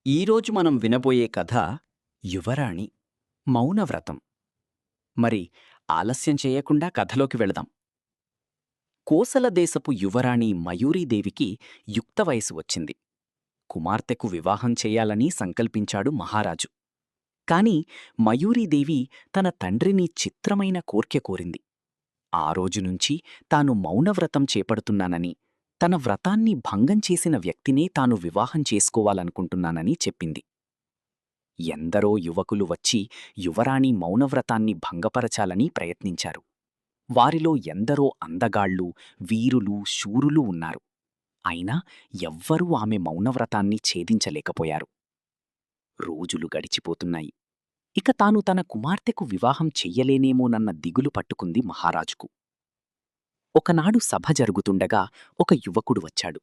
ఈరోజు మనం వినబోయే కథ యువరాణి మౌనవ్రతం. మరి ఆలస్యం చేయకుండా కథలోకి వెళదాం. కోసల దేశపు యువరాణి మయూరీదేవికి యుక్త వయసు వచ్చింది. కుమార్తెకు వివాహం చెయ్యాలని సంకల్పించాడు మహారాజు. కాని మయూరీదేవి తన తండ్రిని చిత్రమైన కోర్కె కోరింది. ఆ రోజునుంచి తాను మౌనవ్రతం చేపడుతున్నానని, తన వ్రతాన్ని భంగం చేసిన వ్యక్తినే తాను వివాహం చేసుకోవాలనుకుంటున్నానని చెప్పింది. ఎందరో యువకులు వచ్చి యువరాణి మౌనవ్రతాన్ని భంగపరచాలని ప్రయత్నించారు. వారిలో ఎందరో అందగాళ్ళు, వీరులు, శూరులు ఉన్నారు. అయినా ఎవ్వరూ ఆమె మౌనవ్రతాన్ని ఛేదించలేకపోయారు. రోజులు గడిచిపోతున్నాయి. ఇక తాను తన కుమార్తెకు వివాహం చెయ్యలేనేమోనన్న దిగులు పట్టుకుంది మహారాజుకు. ఒకనాడు సభ జరుగుతుండగా ఒక యువకుడు వచ్చాడు.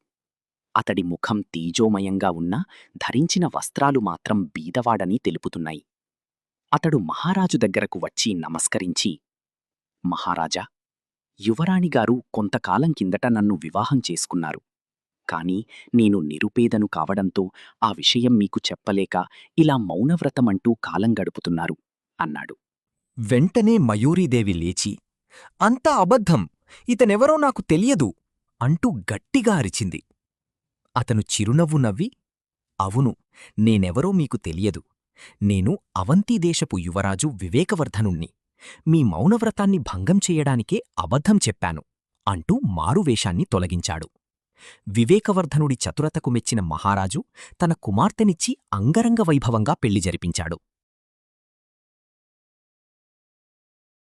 అతడి ముఖం తేజోమయంగా ఉన్నా ధరించిన వస్త్రాలు మాత్రం బీదవాడని తెలుపుతున్నాయి. అతడు మహారాజు దగ్గరకు వచ్చి నమస్కరించి, మహారాజా, యువరాణిగారు కొంతకాలం కిందట నన్ను వివాహం చేసుకున్నారు. కాని నేను నిరుపేదను కావడంతో ఆ విషయం మీకు చెప్పలేక ఇలా మౌనవ్రతమంటూ కాలం గడుపుతున్నారు అన్నాడు. వెంటనే మయూరీదేవి లేచి, అంతా అబద్ధం, ఇతనెవరో నాకు తెలియదు అంటూ గట్టిగా అరిచింది. అతను చిరునవ్వు నవ్వి, అవును, నేనెవరో మీకు తెలియదు. నేను అవంతిదేశపు యువరాజు వివేకవర్ధనుణ్ణి. మీ మౌనవ్రతాన్ని భంగం చెయ్యడానికే అబద్ధం చెప్పాను అంటూ మారువేషాన్ని తొలగించాడు. వివేకవర్ధనుడి చతురతకు మెచ్చిన మహారాజు తన కుమార్తెనిచ్చి అంగరంగ వైభవంగా పెళ్లి జరిపించాడు.